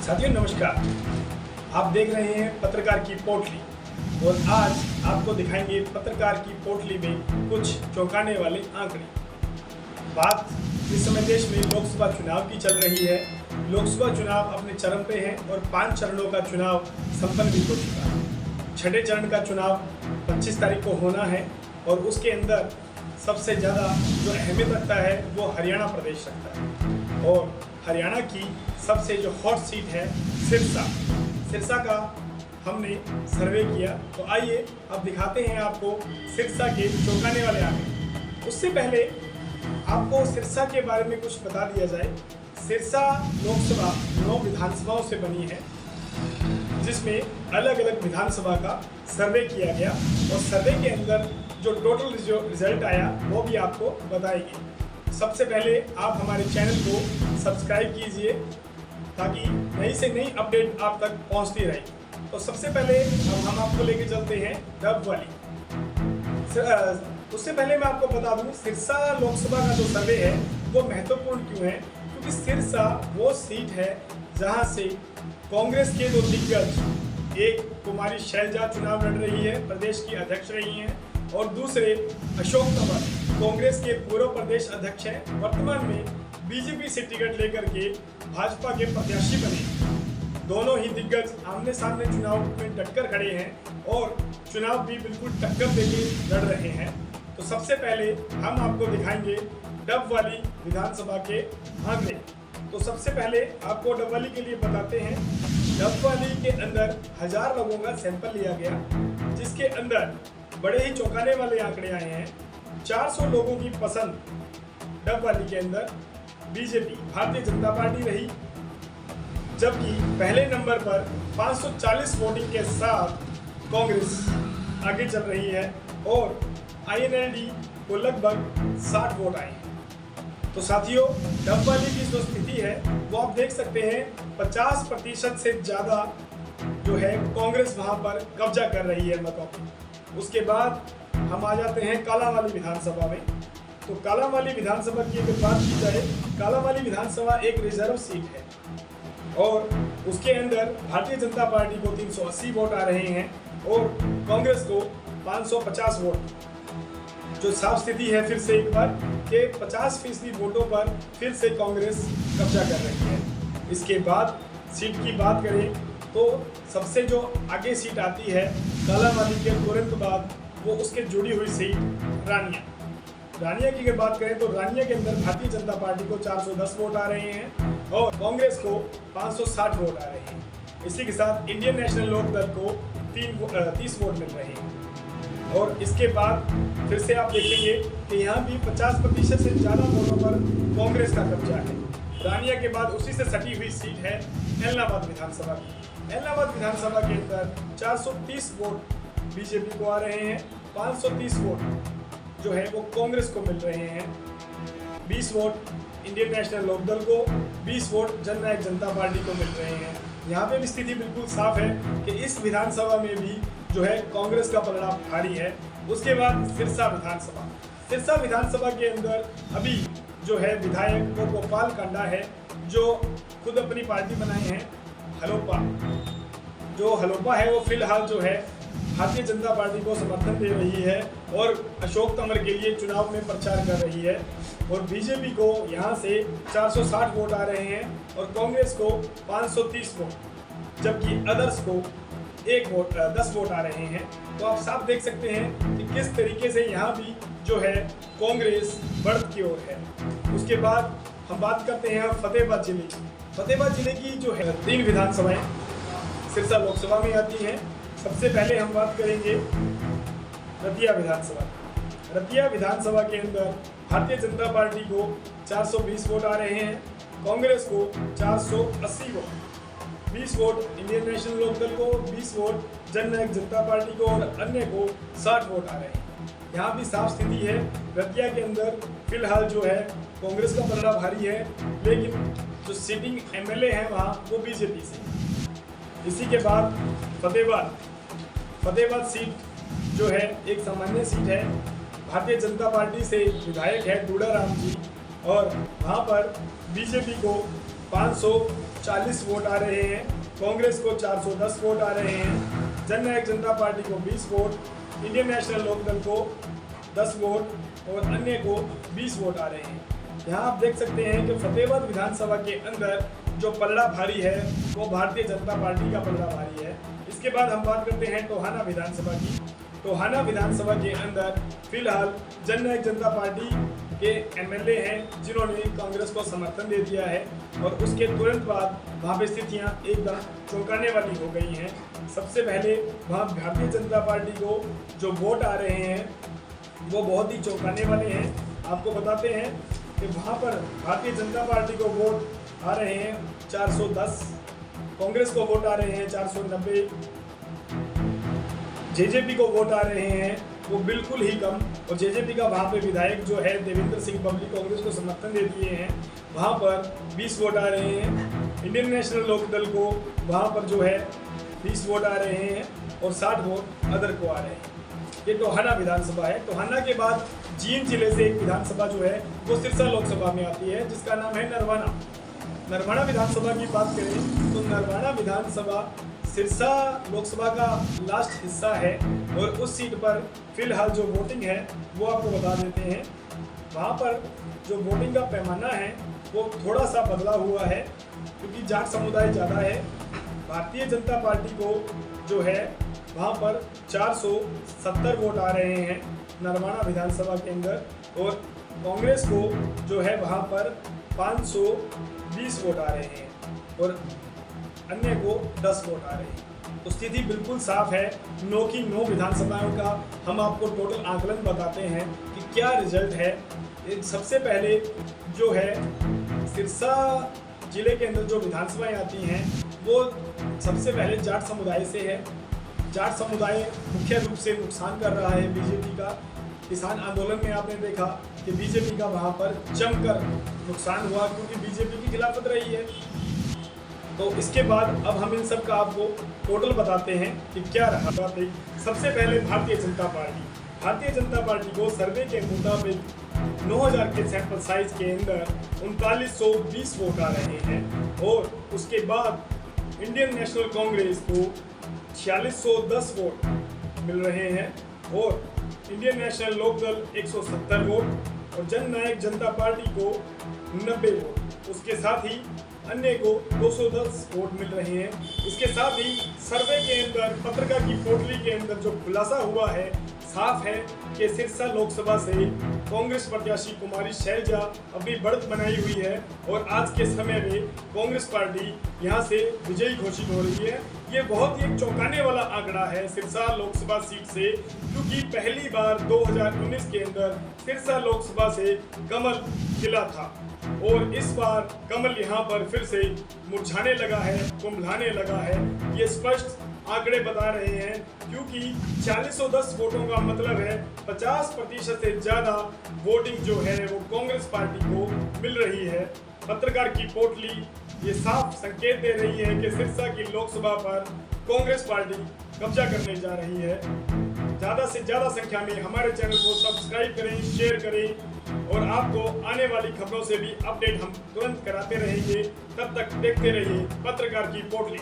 साथियों नमस्कार। आप देख रहे हैं पत्रकार की पोटली और आज आपको दिखाएंगे पत्रकार की पोटली में कुछ चौंकाने वाले आंकड़े। बात इस समय देश में लोकसभा चुनाव की चल रही है। लोकसभा चुनाव अपने चरम पे है और 5 चरणों का चुनाव संपन्न भी हो चुका है। छठे चरण का चुनाव 25 तारीख को होना है और उसके अंदर सबसे ज़्यादा जो अहमियत रखता है वो हरियाणा प्रदेश रखता है और हरियाणा की सबसे जो हॉट सीट है सिरसा का हमने सर्वे किया। तो आइए अब दिखाते हैं आपको सिरसा के चौंकाने वाले आंकड़े। उससे पहले आपको सिरसा के बारे में कुछ बता दिया जाए। सिरसा लोकसभा 9 विधानसभाओं से बनी है, जिसमें अलग अलग विधानसभा का सर्वे किया गया और सर्वे के अंदर जो टोटल रिजल्ट आया वो भी आपको बताएंगे। सबसे पहले आप हमारे चैनल को सब्सक्राइब कीजिए ताकि नई से नई अपडेट आप तक पहुंचती रहे। तो सबसे पहले अब हम आपको लेके चलते हैं डब वाली। उससे पहले मैं आपको बता दूं सिरसा लोकसभा का जो सर्वे है वो महत्वपूर्ण क्यों है, क्योंकि सिरसा वो सीट है जहां से कांग्रेस के दो दिग्गज, एक कुमारी शैलजा चुनाव लड़ रही है, प्रदेश की अध्यक्ष रही हैं, और दूसरे अशोक तंवर कांग्रेस के पूर्व प्रदेश अध्यक्ष हैं, वर्तमान में बीजेपी से टिकट लेकर के भाजपा के प्रत्याशी बने। दोनों ही दिग्गज आमने सामने चुनाव में डटकर खड़े हैं और चुनाव भी बिल्कुल टक्कर देके लड़ रहे हैं। तो सबसे पहले हम आपको दिखाएंगे डब वाली विधानसभा के आंकड़े। तो सबसे पहले आपको डब वाली के लिए बताते हैं। डब वाली के अंदर 1000 लोगों का सैंपल लिया गया, जिसके अंदर बड़े ही चौंकाने वाले आंकड़े आए हैं। 400 लोगों की पसंद डब वाली के अंदर बीजेपी भारतीय जनता पार्टी रही, जबकि पहले नंबर पर 540 वोटिंग के साथ कांग्रेस आगे चल रही है और INLD को लगभग 60 वोट आए हैं। तो साथियों डब वाली की जो स्थिति है वो आप देख सकते हैं, 50% से ज़्यादा जो है कांग्रेस वहाँ पर कब्जा कर रही है मतों पर। उसके बाद हम आ जाते हैं कालांवाली विधानसभा में। तो कालांवाली विधानसभा की अगर बात की जाए, कालांवाली विधानसभा एक रिजर्व सीट है और उसके अंदर भारतीय जनता पार्टी को 380 वोट आ रहे हैं और कांग्रेस को 550 वोट। जो साफ स्थिति है फिर से एक बार कि 50% वोटों पर फिर से कांग्रेस कब्जा कर रही है। इसके बाद सीट की बात करें तो सबसे जो आगे सीट आती है कालांवाली के तुरंत बाद, वो उसके जुड़ी हुई सीट रानिया की अगर बात करें तो रानिया के अंदर भारतीय जनता पार्टी को 410 वोट आ रहे हैं और कांग्रेस को 560 वोट आ रहे हैं। इसी के साथ इंडियन नेशनल लोकदल को 30 वोट मिल रहे हैं। और इसके बाद फिर से आप देखेंगे कि यहाँ भी 50% से ज़्यादा वोटों पर कांग्रेस का कब्जा है। रानिया के बाद उसी से सटी हुई सीट है एलनाबाद विधानसभा की। एलनाबाद विधानसभा के अंदर 430 वोट बीजेपी को आ रहे हैं, 530 वोट जो है वो कांग्रेस को मिल रहे हैं, 20 वोट इंडियन नेशनल लोकदल को, 20 वोट जननायक जनता पार्टी को मिल रहे हैं। यहाँ पे भी स्थिति बिल्कुल साफ है कि इस विधानसभा में भी जो है कांग्रेस का पलड़ा भारी है। उसके बाद सिरसा विधानसभा के अंदर अभी जो है विधायक वो गोपाल कांडा है, जो खुद अपनी पार्टी बनाए हैं हलोपा। जो हलोपा है वो फिलहाल जो है भारतीय जनता पार्टी को समर्थन दे रही है और अशोक तंवर के लिए चुनाव में प्रचार कर रही है। और बीजेपी को यहाँ से 460 वोट आ रहे हैं और कांग्रेस को 530 वोट, जबकि अदर्स को 10 वोट आ रहे हैं। तो आप साफ देख सकते हैं कि किस तरीके से यहाँ भी जो है कांग्रेस बढ़त की ओर है। उसके बाद हम बात करते हैं फतेहाबाद जिले की। फतेहाबाद जिले की जो है 3 विधानसभाएं सिरसा लोकसभा में आती हैं। सबसे पहले हम बात करेंगे रतिया विधानसभा। रतिया विधानसभा के अंदर भारतीय जनता पार्टी को 420 वोट आ रहे हैं, कांग्रेस को 480 vote, 20 vote Indian National Lokdal को, 20 वोट जननायक जनता पार्टी को और अन्य को 60 वोट आ रहे हैं। यहाँ भी साफ स्थिति है। रतिया के अंदर फिलहाल जो है कांग्रेस का पलड़ा भारी है, लेकिन जो सिटिंग MLA हैं वहाँ वो बीजेपी से। इसी के बाद फतेहाबाद सीट जो है एक सामान्य सीट है। भारतीय जनता पार्टी से विधायक है डूडा राम जी और वहाँ पर बीजेपी को 40 वोट आ रहे हैं, कांग्रेस को 410 वोट आ रहे हैं, जननायक जनता पार्टी को 20 वोट, इंडियन नेशनल लोकदल को 10 वोट और अन्य को 20 वोट आ रहे हैं। यहाँ आप देख सकते हैं कि फतेहाबाद विधानसभा के अंदर जो पलड़ा भारी है वो भारतीय जनता पार्टी का पलड़ा भारी है। इसके बाद हम बात करते हैं टोहाना विधानसभा की। टोहाना विधानसभा के अंदर फिलहाल जननायक जनता पार्टी के एमएलए हैं जिन्होंने कांग्रेस को समर्थन दे दिया है और उसके तुरंत बाद वहाँ पे स्थितियाँ एकदम चौंकाने वाली हो गई हैं। सबसे पहले वहाँ भारतीय जनता पार्टी को जो वोट आ रहे हैं वो बहुत ही चौंकाने वाले हैं। आपको बताते हैं कि वहाँ पर भारतीय जनता पार्टी को वोट आ रहे हैं 410, कांग्रेस को वोट आ रहे हैं 490, जेजेपी को वोट आ रहे हैं वो बिल्कुल ही कम, और जेजेपी का वहाँ पे विधायक जो है देवेंद्र सिंह बबली कांग्रेस को समर्थन दे दिए हैं, वहाँ पर 20 वोट आ रहे हैं। इंडियन नेशनल लोकदल को वहाँ पर जो है 20 वोट आ रहे हैं और 60 वोट अदर को आ रहे हैं। ये टोहाना विधानसभा है। टोहाना के बाद जींद जिले से एक विधानसभा जो है वो सिरसा लोकसभा में आती है जिसका नाम है नरवाना। नरवाना विधानसभा की बात करें तो नरवाना विधानसभा सिरसा लोकसभा का लास्ट हिस्सा है और उस सीट पर फिलहाल जो वोटिंग है वो आपको बता देते हैं। वहाँ पर जो वोटिंग का पैमाना है वो थोड़ा सा बदला हुआ है क्योंकि जाट समुदाय ज़्यादा है। भारतीय जनता पार्टी को जो है वहाँ पर 470 वोट आ रहे हैं नरवाना विधानसभा के अंदर, और कांग्रेस को जो है वहाँ पर 520 वोट आ रहे हैं और अन्य को 10 वोट आ रहे हैं। तो स्थिति बिल्कुल साफ है। 9 की 9 विधानसभाओं का हम आपको टोटल आकलन बताते हैं कि क्या रिजल्ट है। सबसे पहले जो है सिरसा जिले के अंदर जो विधानसभाएं आती हैं वो सबसे पहले जाट समुदाय से है। जाट समुदाय मुख्य रूप से नुकसान कर रहा है बीजेपी का। किसान आंदोलन में आपने देखा कि बीजेपी का वहाँ पर जमकर नुकसान हुआ क्योंकि बीजेपी की खिलाफत रही है। तो इसके बाद अब हम इन सब का आपको टोटल बताते हैं कि क्या रहा। सबसे पहले भारतीय जनता पार्टी को सर्वे के मुताबिक 9000 के सैंपल साइज के अंदर 3920 वोट आ रहे हैं, और उसके बाद इंडियन नेशनल कांग्रेस को 4610 वोट मिल रहे हैं, और इंडियन नेशनल लोकदल 170 वोट और जननायक जनता पार्टी को 90 वोट। उसके साथ ही अन्य को 210 वोट मिल रहे हैं। इसके साथ ही सर्वे के अंदर पत्रकार की पोटली के अंदर जो खुलासा हुआ है साफ है कि सिरसा लोकसभा से कांग्रेस प्रत्याशी कुमारी शैलजा अपनी बढ़त बनाई हुई है और आज के समय में कांग्रेस पार्टी यहां से विजयी घोषित हो रही है। ये बहुत ही एक चौंकाने वाला आंकड़ा है सिरसा लोकसभा सीट से, क्योंकि पहली बार 2019 के अंदर सिरसा लोकसभा से कमल खिला था और इस बार कमल यहाँ पर फिर से मुरझाने लगा है, कुंभलाने लगा है। ये स्पष्ट आंकड़े बता रहे हैं क्योंकि 410 वोटों का मतलब है 50% से ज़्यादा वोटिंग जो है वो कांग्रेस पार्टी को मिल रही है। पत्रकार की पोटली ये साफ संकेत दे रही है कि सिरसा की लोकसभा पर कांग्रेस पार्टी कब्जा करने जा रही है। ज़्यादा से ज़्यादा संख्या में हमारे चैनल को सब्सक्राइब करें, शेयर करें और आपको आने वाली खबरों से भी अपडेट हम तुरंत कराते रहेंगे। तब तक देखते रहिए पत्रकार की पोटली।